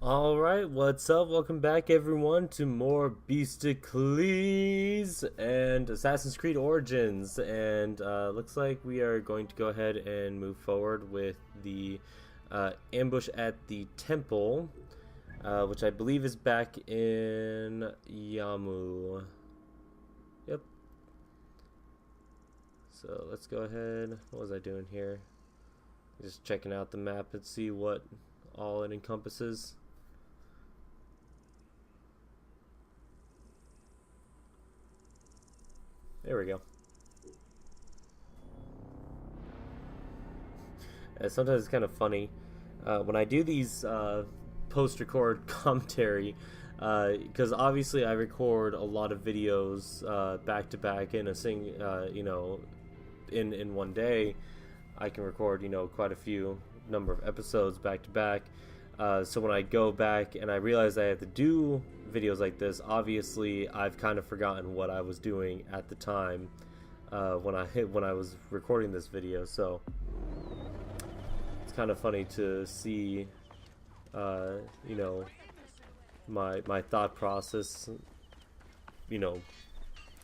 Alright, what's up? Welcome back, everyone, to more Beastiklees and Assassin's Creed Origins. And looks like we are going to go ahead and move forward with the ambush at the temple, which I believe is back in Yamu. Yep. So let's go ahead. What was I doing here? Just checking out the map and see what all it encompasses. There we go. Sometimes it's kind of funny when I do these post-record commentary, because obviously I record a lot of videos back to back in a in one day. I can record quite a few number of episodes back to back. So when I go back and I realize I have to do videos like this, obviously I've kind of forgotten what I was doing at the time when I was recording this video. So it's kind of funny to see, uh, you know, my thought process, you know,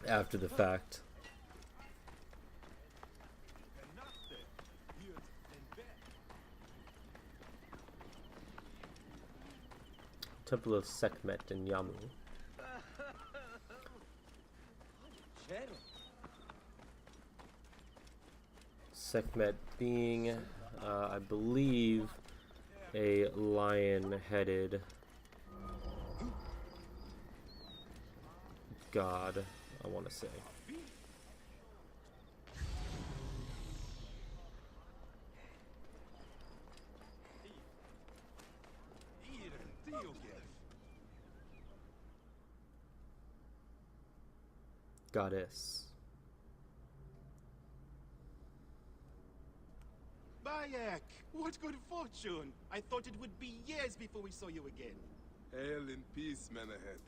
after the fact. Temple of Sekhmet in Yamu. Sekhmet being, I believe, a lion-headed god, I want to say. Goddess. Bayek! What good fortune! I thought it would be years before we saw you again. Hail in peace, men ahead.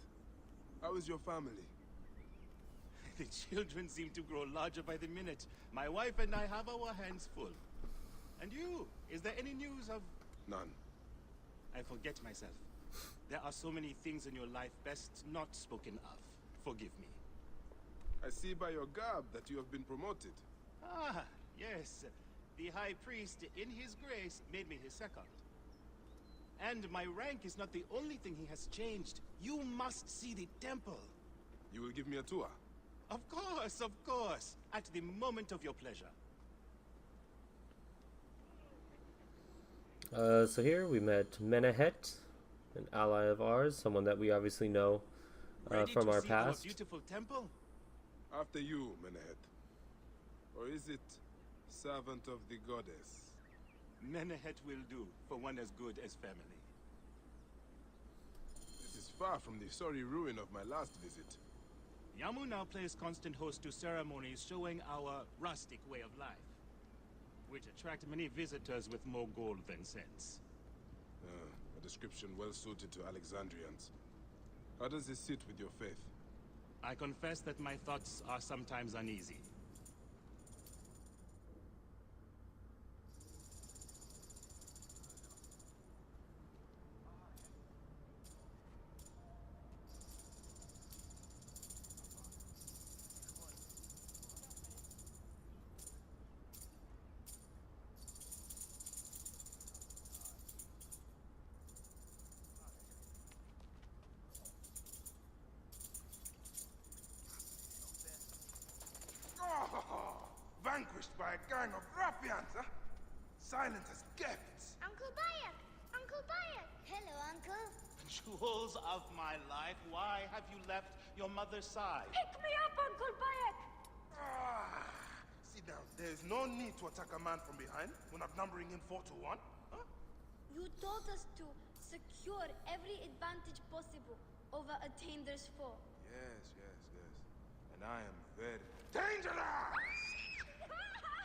How is your family? The children seem to grow larger by the minute. My wife and I have our hands full. And you? Is there any news of... None. I forget myself. There are so many things in your life best not spoken of. Forgive me. I see by your garb that you have been promoted. Ah, yes. The High Priest, in his grace, made me his second. And my rank is not the only thing he has changed. You must see the temple. You will give me a tour? Of course, of course. At the moment of your pleasure. So here we met Menehet, an ally of ours, someone that we obviously know from our past. Our beautiful temple? After you, Menehet. Or is it servant of the goddess? Menehet will do for one as good as family. This is far from the sorry ruin of my last visit. Yamu now plays constant host to ceremonies showing our rustic way of life, which attract many visitors with more gold than sense. A description well suited to Alexandrians. How does this sit with your faith? I confess that my thoughts are sometimes uneasy. Vanquished by a gang of ruffians, huh? Silent as gifts. Uncle Bayek! Uncle Bayek! Hello, Uncle. Jewels of my life, why have you left your mother's side? Pick me up, Uncle Bayek! Sit down. There is no need to attack a man from behind when outnumbering him 4 to 1. Huh? You told us to secure every advantage possible over a Tander's foe. Yes. And I am very dangerous!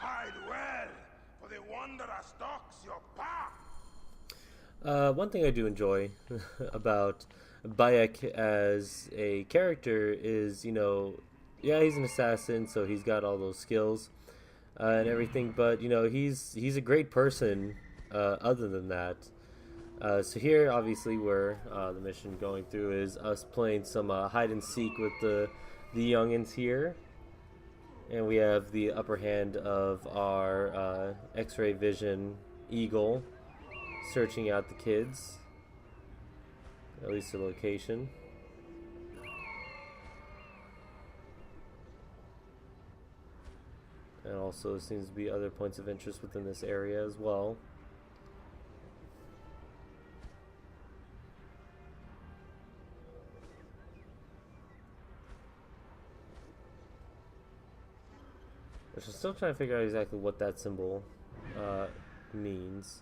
Hide well, for the wanderer stalks your path! One thing I do enjoy about Bayek as a character is, yeah, he's an assassin, so he's got all those skills and everything. But he's a great person. Other than that, So here, obviously, where the mission going through is us playing some hide and seek with the youngins here, and we have the upper hand of our X-ray vision eagle searching out the kids, at least the location. And also there seems to be other points of interest within this area as well. Which I'm still trying to figure out exactly what that symbol means.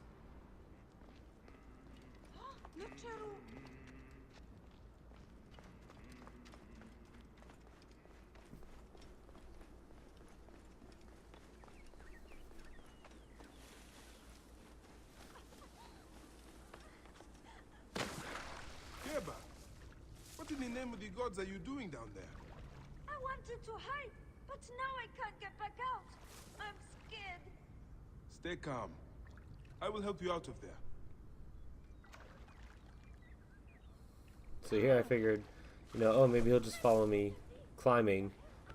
Keba, what in the name of the gods are you doing down there? I wanted to hide, but now I can't get back out. I'm scared. Stay calm. I will help you out of there. So here I figured, you know, oh, maybe he'll just follow me climbing.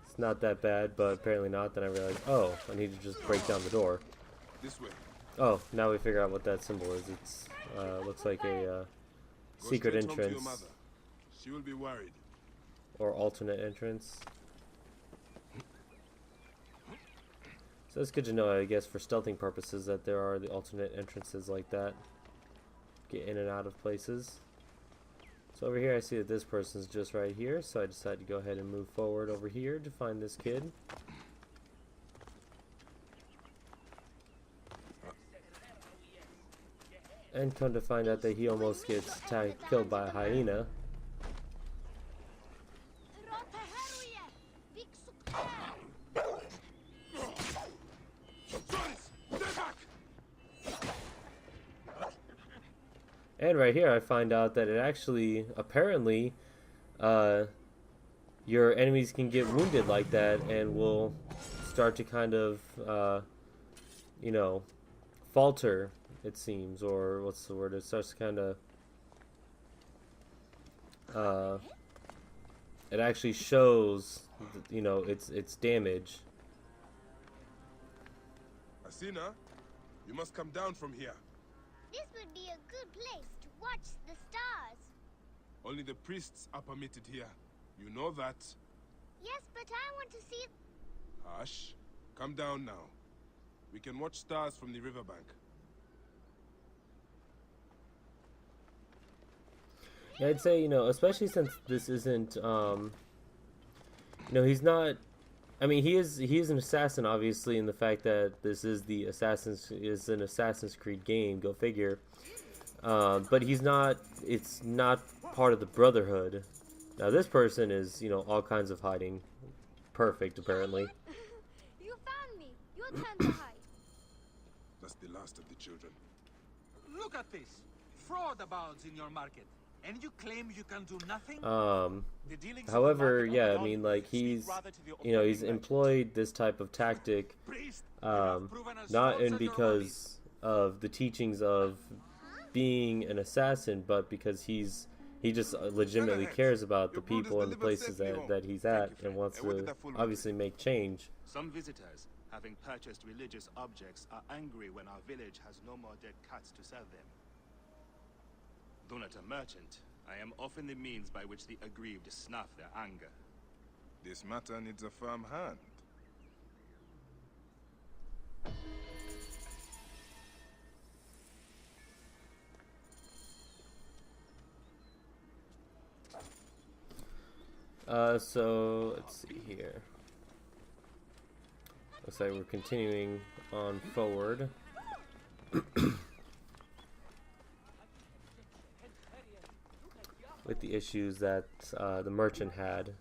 It's not that bad, but apparently not. Then I realized, oh, I need to just break down the door. This way. Oh, now we figure out what that symbol is. It's looks like a secret Go straight home to your entrance mother. She will be worried. or alternate entrance. So it's good to know, I guess, for stealthing purposes, that there are the alternate entrances like that. Get in and out of places. So over here I see that this person's just right here, so I decided to go ahead and move forward over here to find this kid. And come to find out that he almost gets killed by a hyena. And right here I find out that it actually, apparently, your enemies can get wounded like that and will start to kind of, you know, falter, it seems, or what's the word? It starts to kind of, it actually shows, you know, its damage. Asina, you must come down from here. This would be a good place to watch the stars. Only the priests are permitted here. You know that. Yes, but I want to see... Hush. Come down now. We can watch stars from the riverbank. Yeah, I'd say, you know, especially since this isn't, you know, he's not... I mean, he is an assassin, obviously, in the fact that this is an Assassin's Creed game. Go figure. But he's not. It's not part of the Brotherhood. Now, this person is, you know, all kinds of hiding. Perfect, apparently. You found me. Your time to hide. That's the last of the children. Look at this. Fraud abounds in your market. And you claim you can do nothing? However, yeah, I mean, like, he's, you know, he's employed this type of tactic, not in because of the teachings of being an assassin, but because he just legitimately cares about the people and the places that he's at and wants to obviously make change. Some visitors, having purchased religious objects, are angry when our village has no more dead cats to sell them. Though not a merchant, I am often the means by which the aggrieved snuff their anger. This matter needs a firm hand. So let's see here. Looks like we're continuing on forward. With the issues that the merchant had.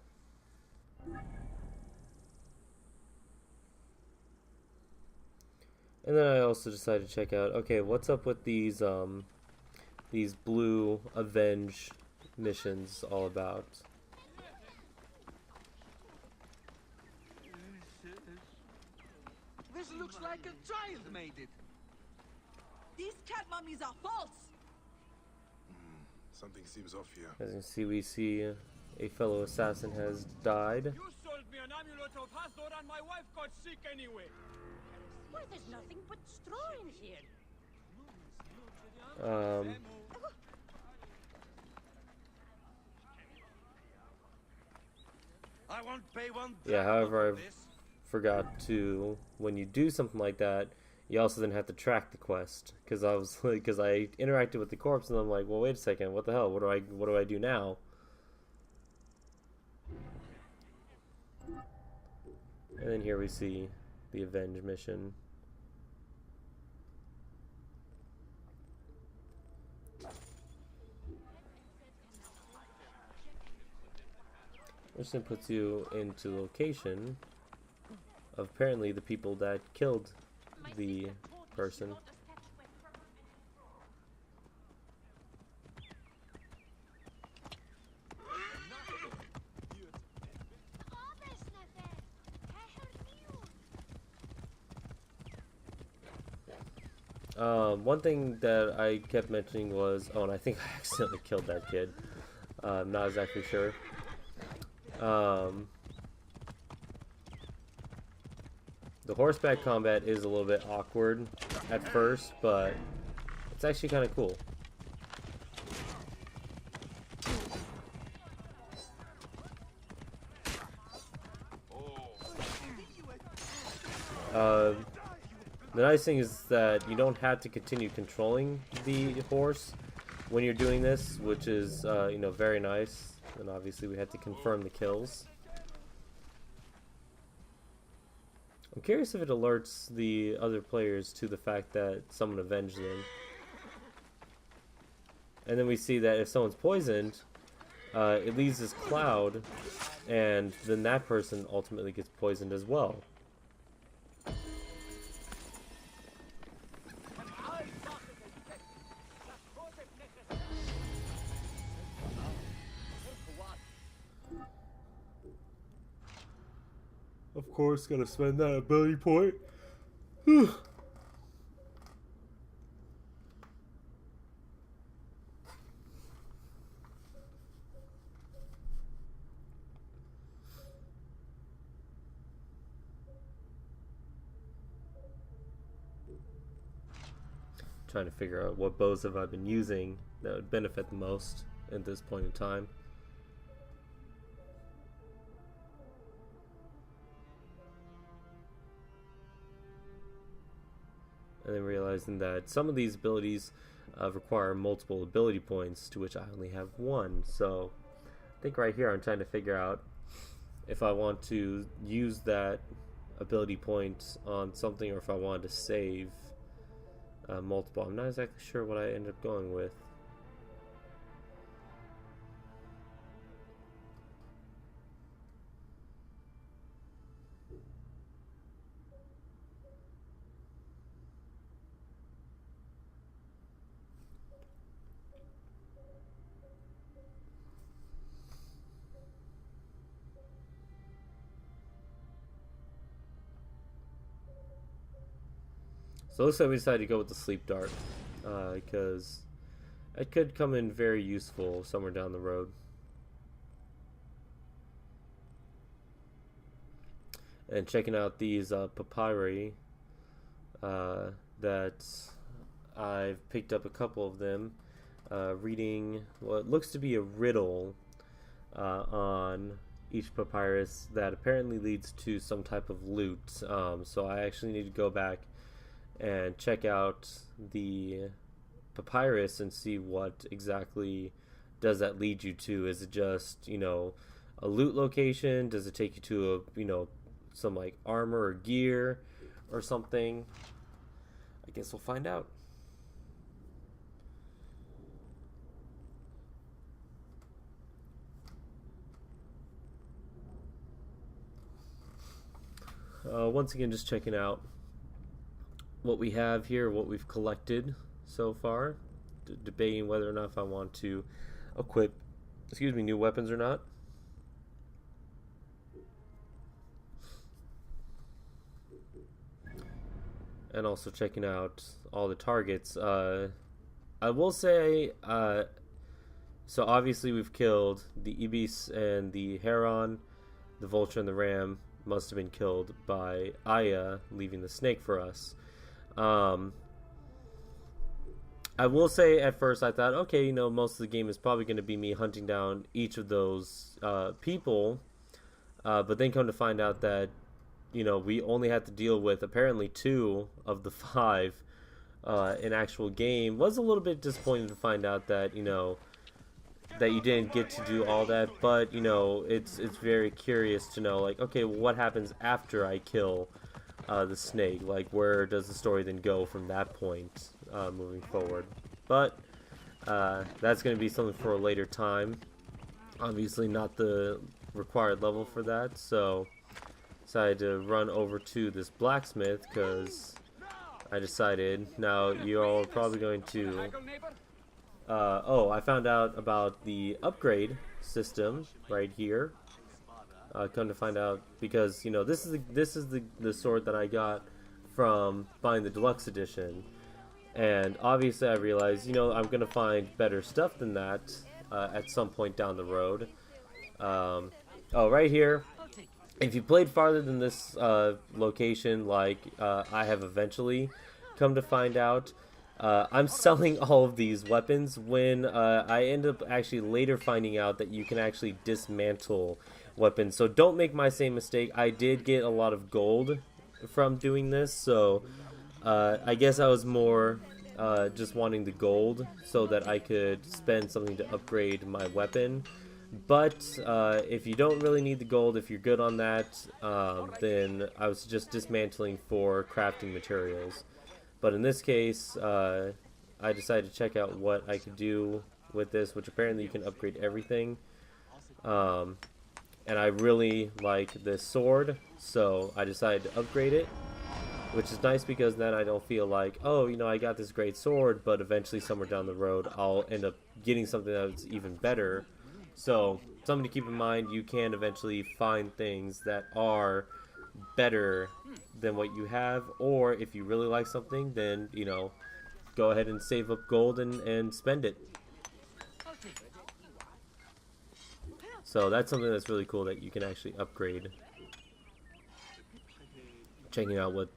And then I also decided to check out, okay, what's up with these blue avenge missions all about? This looks like a child made it. These cat mummies are false. Something seems off here. As you can see, we see a fellow assassin has died. You sold me an amulet of Hathor and my wife got sick anyway. Why, there's nothing but straw in here. I won't pay one. Yeah, however, I forgot to, when you do something like that, you also then have to track the quest. Because I was like, because I interacted with the corpse and I'm like, well, wait a second, what the hell? What do I do now? And then here we see the Avenge mission. Which then puts you into the location of apparently the people that killed the person. One thing that I kept mentioning was, oh, and I think I accidentally killed that kid. I'm not exactly sure. The horseback combat is a little bit awkward at first, but it's actually kind of cool. The nice thing is that you don't have to continue controlling the horse when you're doing this, which is, you know, very nice. And obviously we had to confirm the kills. I'm curious if it alerts the other players to the fact that someone avenged them. And then we see that if someone's poisoned, it leaves this cloud, and then that person ultimately gets poisoned as well. Of course, gotta spend that ability point. Trying to figure out what bows have I been using that would benefit the most at this point in time. And then realizing that some of these abilities require multiple ability points, to which I only have one. So I think right here I'm trying to figure out if I want to use that ability point on something or if I wanted to save multiple. I'm not exactly sure what I ended up going with. So it looks like we decided to go with the sleep dart, because it could come in very useful somewhere down the road. And checking out these papyri that I've picked up a couple of them, reading what looks to be a riddle on each papyrus that apparently leads to some type of loot. So I actually need to go back and check out the papyrus and see what exactly does that lead you to. Is it just, you know, a loot location? Does it take you to a, you know, some like armor or gear or something? I guess we'll find out. Once again, just checking out what we have here, what we've collected so far, debating whether or not if I want to equip, new weapons or not. And also checking out all the targets. I will say, So obviously we've killed the ibis and the heron. The vulture and the ram must have been killed by Aya, leaving the snake for us. I will say at first I thought, okay, you know, most of the game is probably going to be me hunting down each of those people. But then come to find out that, you know, we only had to deal with apparently 2 of the 5 in actual game. Was a little bit disappointed to find out that, you know, that you didn't get to do all that. But, you know, it's very curious to know, like, okay, well, what happens after I kill the snake? Like, where does the story then go from that point moving forward? But that's going to be something for a later time. Obviously not the required level for that, so decided to run over to this blacksmith because I decided, now you all are probably going to oh, I found out about the upgrade system right here. Come to find out, because, you know, this is the sword that I got from buying the deluxe edition, and obviously I realized, you know, I'm gonna find better stuff than that at some point down the road. Oh, right here. If you played farther than this location, like I have eventually come to find out, I'm selling all of these weapons when I end up actually later finding out that you can actually dismantle weapons. So don't make my same mistake. I did get a lot of gold from doing this, so I guess I was more just wanting the gold so that I could spend something to upgrade my weapon. But if you don't really need the gold, if you're good on that, then I was just dismantling for crafting materials. But in this case, I decided to check out what I could do with this, which apparently you can upgrade everything. And I really like this sword, so I decided to upgrade it, which is nice because then I don't feel like, oh, you know, I got this great sword, but eventually somewhere down the road I'll end up getting something that's even better. So something to keep in mind, you can eventually find things that are better than what you have, or if you really like something, then, you know, go ahead and save up gold and spend it. So that's something that's really cool, that you can actually upgrade. Checking out what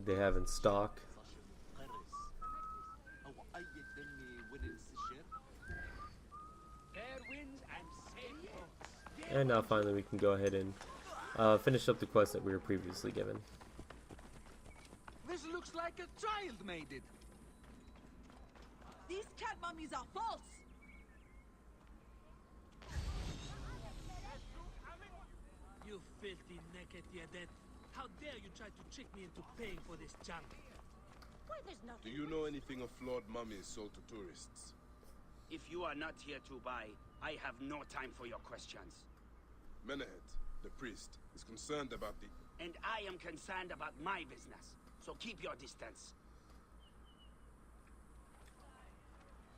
they have in stock. And now finally we can go ahead and finish up the quest that we were previously given. This looks like a child made it. These cat mummies are false! You filthy naked Yadet. How dare you try to trick me into paying for this junk? Why, there's nothing. Do you know anything of flawed mummies sold to tourists? If you are not here to buy, I have no time for your questions. Menehet, the priest, is concerned about the... And I am concerned about my business. So keep your distance.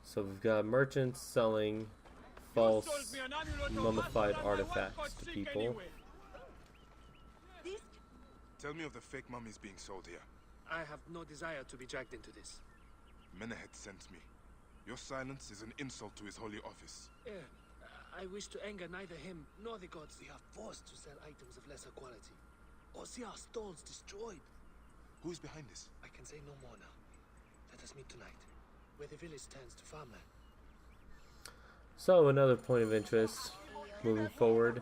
So we've got merchants selling false mummified artifacts to people. These... Tell me of the fake mummies being sold here. I have no desire to be dragged into this. Menehet sent me. Your silence is an insult to his holy office. I wish to anger neither him nor the gods. We are forced to sell items of lesser quality, or see our stalls destroyed. Who is behind this? I can say no more now. Let us meet tonight, where the village turns to farmland. So another point of interest moving forward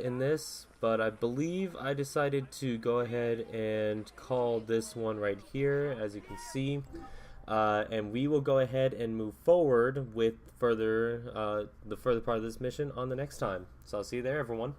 in this, but I believe I decided to go ahead and call this one right here, as you can see. And we will go ahead and move forward with the further part of this mission on the next time. So I'll see you there, everyone.